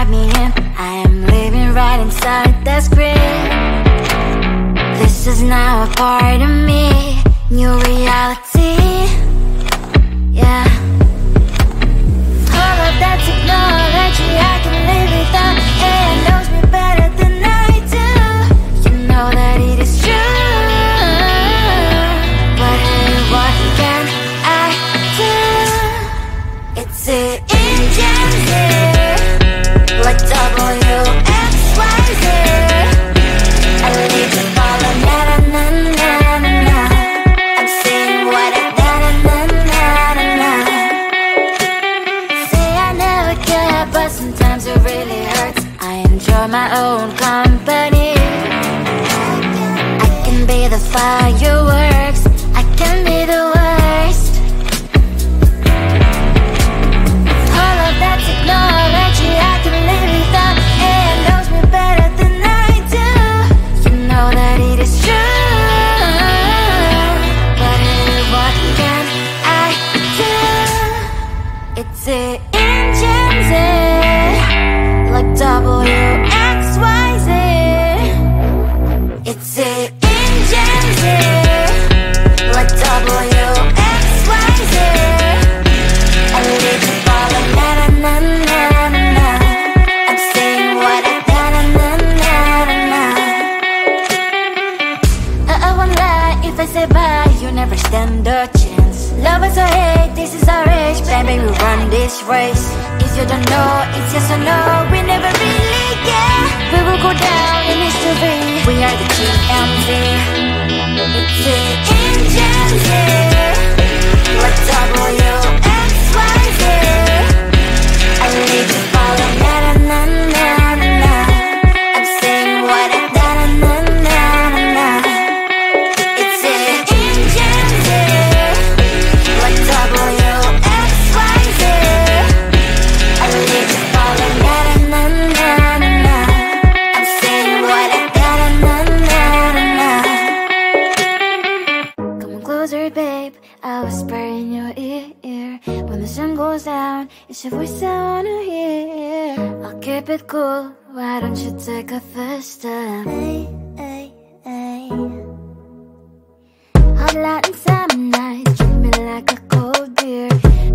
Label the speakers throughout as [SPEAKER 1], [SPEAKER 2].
[SPEAKER 1] write me in. I am living right inside the script. This is now a part of me, new reality. Yeah. All of that technology I can live without. AI knows me better than I do. You know that it is true. But hey, what can I do? It's the engines here, like WXYZ. I need to follow na na na na na na. I'm saying what I na na na na na na. Say I never care, but sometimes it really hurts. I enjoy my own company. I can be the fireworks, I can be the worst. All of that technology I can live without. AI knows me better than I do. You know that it is true. But hey, what can I do? It's the engines, like WXYZ. It's the engines, like WXYZ. I need to follow na na na na na na. I'm saying what I na na na na na na. I won't lie if I say bye, you never stand a chance. Love is or hate, this is our age. Baby, we run this race. If you don't know, it's yes or no. We never really get. We will go down in history. We are the GMZ. It's the engines, like WXYZ. I need to follow na na na na na na. I'm saying what I na na na na na na. It's the engines, like WXYZ. I need to follow na na na na na na. I'm saying what I na na na na na na. Come on closer, babe, I'll whisper in your ear. When the sun goes down, it's your voice I wanna hear. I'll keep it cool, why don't you take a first step? Hey, hey, hey. Hot light and summer nights, treat me like a cold beer.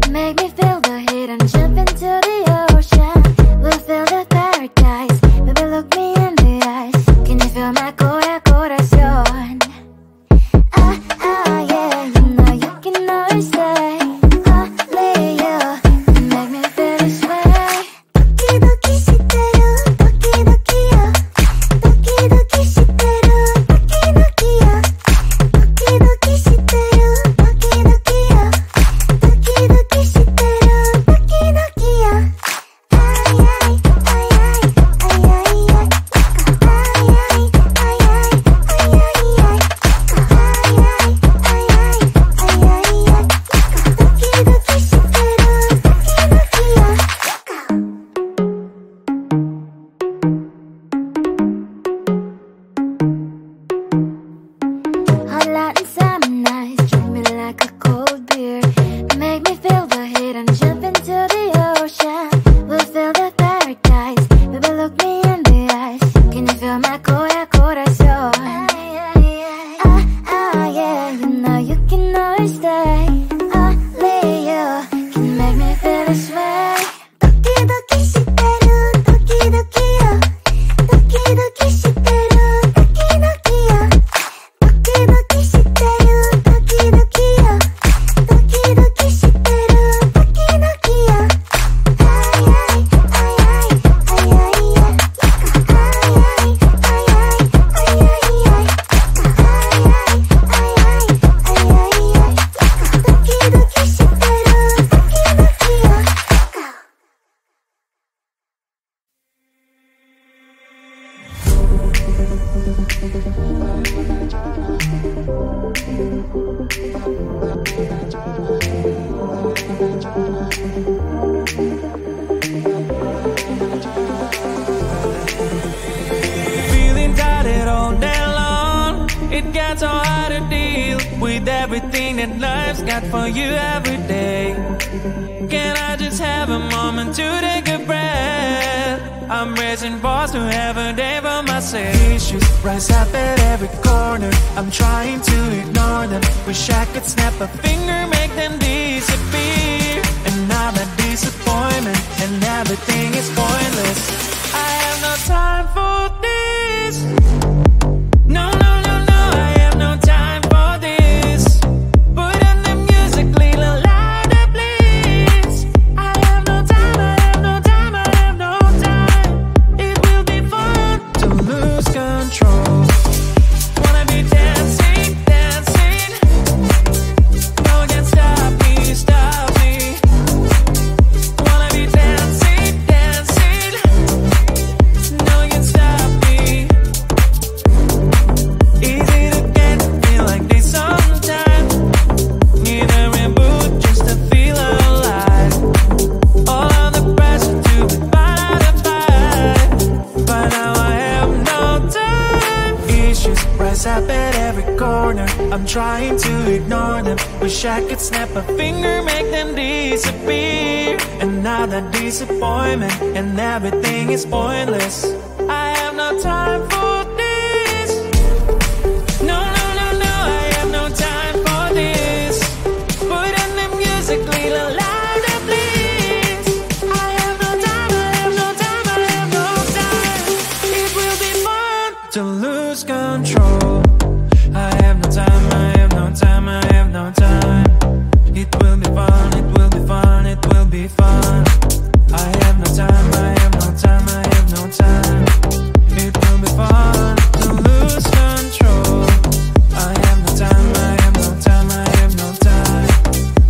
[SPEAKER 1] Make me feel the heat and jump into the ocean. We'll feel the paradise, baby look me in the eyes. Can you feel my corazón? Ah, ah, yeah, you know you can always stay. Only you can make me feel this way. Doki doki shiteru, doki doki yo. Doki doki shiteru, doki doki yo. Doki doki shiteru, doki doki yo. Doki doki shiteru, doki doki yo. Ay ay ay ay ay ay ay. Ay ay ay ay ay ay ay. Ay ay ay ay ay ay ay. Doki doki shiteru, doki doki yo. Hot light and summer nights, treat me like a cold beer. Make me feel the heat and jump into the ocean. We'll feel the paradise, baby look me in the eyes. Can you feel my corazón? Ah, ah, yeah, you know you can always stay. Only you can make me feel this way. Doki doki shiteru, doki doki yo. Doki doki shiteru, doki doki yo. Doki doki shiteru, doki doki yo. Doki doki shiteru, doki doki yo. Ay ay ay ay ay ay ay. Ay ay ay ay ay ay ay. Ay ay ay ay ay ay ay. Doki doki shiteru, doki doki yo.
[SPEAKER 2] Feeling tired all day long. It got so hard to deal with everything that life's got for you every day. Can I just just have a moment to take a breath. I'm raising balls to have a day for myself. Issues rise up at every corner. I'm trying to ignore them. Wish I could snap a finger, make them disappear. And now that disappointment and everything is pointless. I have no time for this. No, no, no, no, I have no time for this. Put on the music, little louder, please. I have no time, I have no time, I have no time. It will be fun to lose control. Wanna be dancing, dancing. No one can stop me, stop me. Wanna be dancing, dancing. No one can stop me. Easy to get, feel like this sometimes. Need a reboot just to feel alive. All of the pressure to be fight. But now I have no time. Issues rise up at every corner. I'm trying to ignore them. Wish I could snap a finger, make them disappear. And now that disappointment and everything is pointless. I have no time for this. No, no, no, no, I have no time for this. Put on the music, little louder, please. I have no time, I have no time, I have no time. It will be fun to lose control. I have no time, I have no time, I have no time. It will be fun, it will be fun, it will be fun. I have no time, I have no time, I have no time. It will be fun to lose control. I have no time, I have no time, I have no time.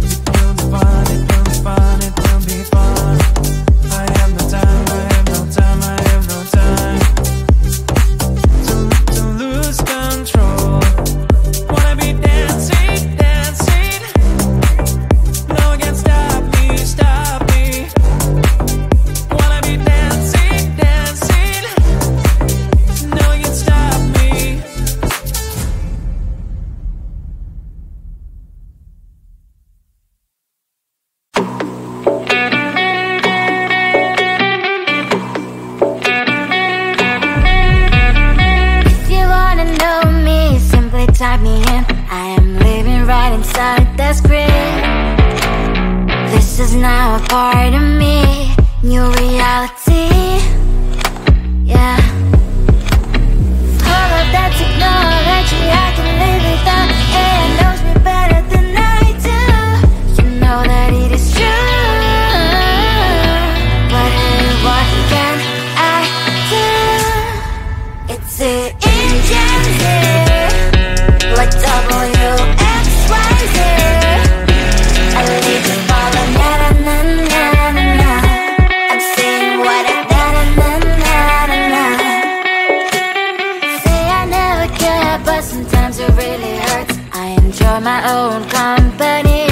[SPEAKER 2] It will be fun, it will be fun, it will be fun. I have no time, I have no time, I have no time. To lose control. Wanna be dancing, dancing. No one can stop me, stop me. Wanna be dancing, dancing. No one can stop me.
[SPEAKER 1] If you wanna know me, simply type me in. I am living right inside the screen. This is now a part of me, new reality. Yeah. All of that technology, I can live without. It knows me better than I do. You know that it is true. But hey, what can I do? It's the engines like WXYZ. I leave you falling, na na na na na na. I'm saying what I na na na na na na. Say I never care, but sometimes it really hurts. I enjoy my own company.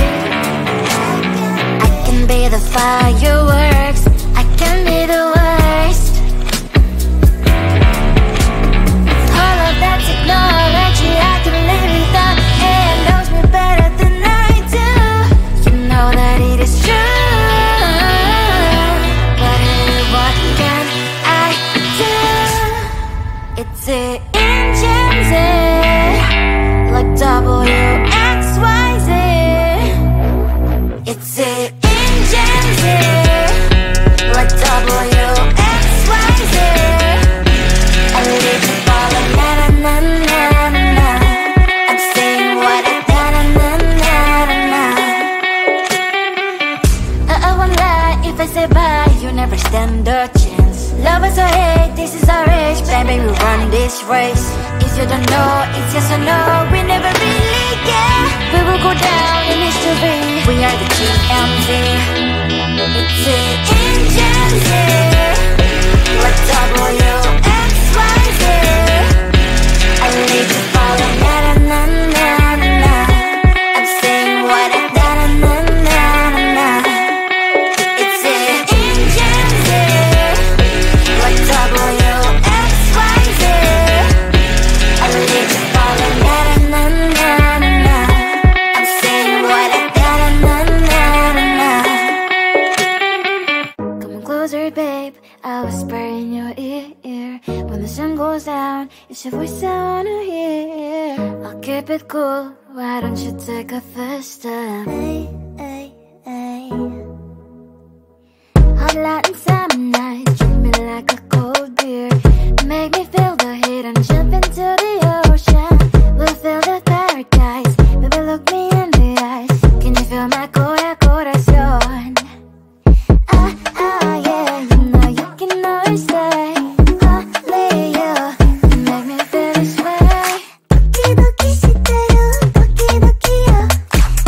[SPEAKER 1] I can be the fireworks, I can be the worst. All of that technology, I can live without. It knows me better than I do. You know that it is true. But hey, what can I do? It's the engines, like WXYZ. It's the engines, like WXYZ. I live to follow, na na na na na na. I'm saying what I na na na na na na. I won't lie if I say bye, you never stand a chance. Love us or hate, this is our age, baby, we run this race. If you don't know, it's yes or no, we never really care. We will go down in history, we are the GMT. It's the engines, like WXYZ. I need to follow, na na na na na. I'm saying what I na na na na na. It's the engines, like WXYZ. I need to follow, na na na na na. I'm saying what I na na na na na. keep it cool, why don't you take a first step? Hot light and summer night, treat me like a cold beer. Make me feel the heat and jump into the ocean. We'll feel the paradise, baby look me in the eyes. Can you feel my corazón? Yeah, you know you can always stay. Only you can make me feel this way. Doki doki shiteru, doki doki yo.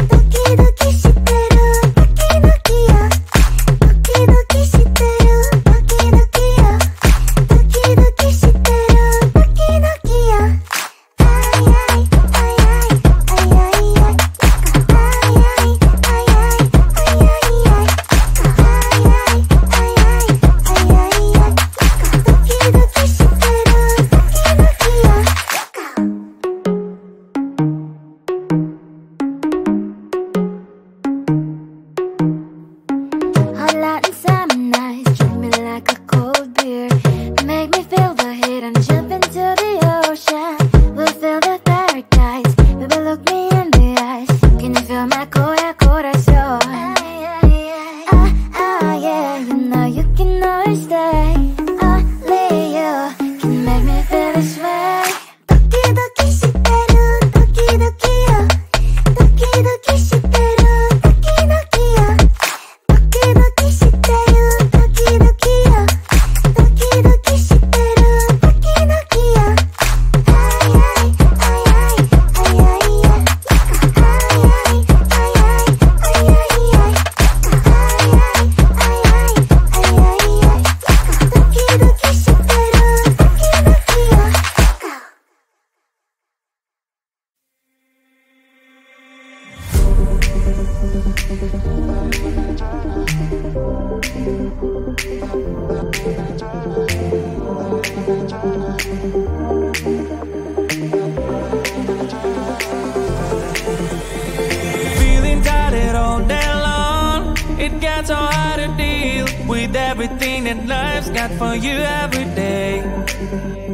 [SPEAKER 1] Doki doki shiteru, doki doki yo. Doki doki shiteru, doki doki yo. Doki doki shiteru, doki doki yo. Ay ay ay ay ay ay ay. Ay ay ay ay ay ay ay. Ay ay ay ay ay ay ay. Doki doki shiteru, doki doki yo. Hot light and summer nights, treat me like a cold beer. Make me feel the heat and jump into the ocean. We'll feel the paradise, baby look me in the eyes. Can you feel my corazón? Yeah, you know you can always stay. Only you can make me feel this way. Doki doki shiteru, doki doki yo. Doki doki shiteru, doki doki yo. Doki doki shiteru, doki doki yo. Doki doki shiteru, doki doki yo. Ay ay ay ay ay ay ay. Ay ay ay ay ay ay ay. Ay ay ay ay ay ay ay. Doki doki shiteru, doki doki yo.
[SPEAKER 2] Feeling tired all day long. It gets so hard to deal with everything that life's got for you every day.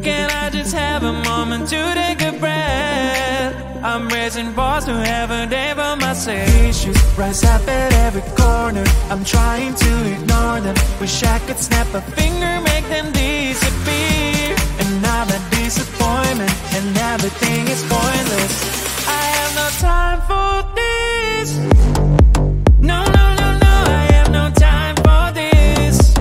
[SPEAKER 2] Can I just have a moment to take a breath? I'm raising balls to have a day for myself. Issues rise up at every corner. I'm trying to ignore them. Wish I could snap a finger, make them disappear. And now that disappointment and everything is pointless. I have no time for this. No, no, no, no, I have no time for this.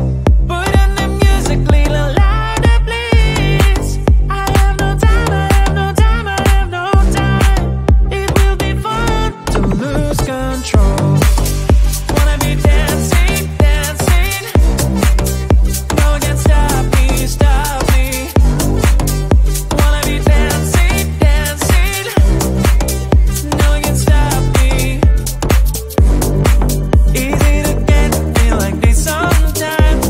[SPEAKER 2] Put on the music, little louder, please. I have no time, I have no time, I have no time. It will be fun to lose control. Wanna be dancing, dancing. No one can stop me, stop me. Wanna be dancing, dancing. No one can stop me. Easy to get, feel like this sometimes.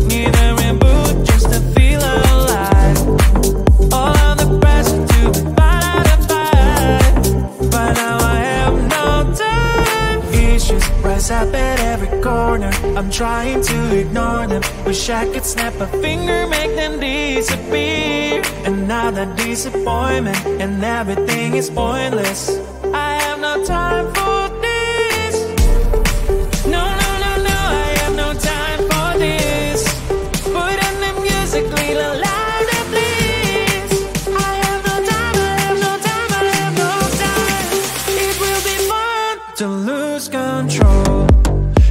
[SPEAKER 2] Need a reboot just to feel alive. All of the pressure to be part of the fight. But now I have no time. Issues rise up at every corner. I'm trying to ignore them. Wish I could snap a finger, make them disappear. And now that disappointment and everything is pointless. I have no time for this. No, no, no, no, I have no time for this. Put on the music, little louder, please. I have no time, I have no time, I have no time. It will be fun to lose control.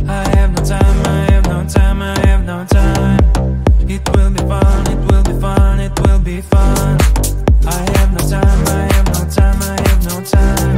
[SPEAKER 2] I have no time, I have no time, I have no time. It will be fun, it will be fun, it will be fun. I have no time, I have no time, I have no time.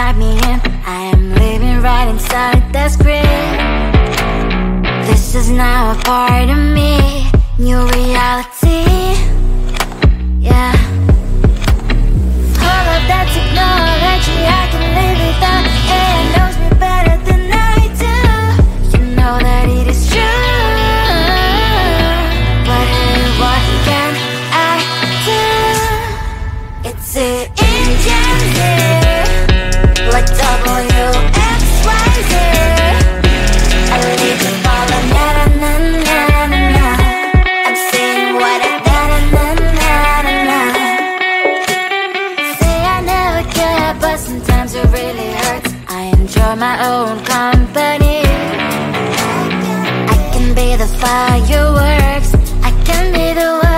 [SPEAKER 1] write me in. I am living right inside the script. This is now a part of me, new reality. Yeah. All of that technology I can live without. It knows me better than I do. You know that it is true. But hey, what can I do? It's an engine here, like WXYZ. I need to follow, na na na na na na. I'm saying what I na na na na na na. Say I never care, but sometimes it really hurts. I enjoy my own company. I can be the fireworks, I can be the one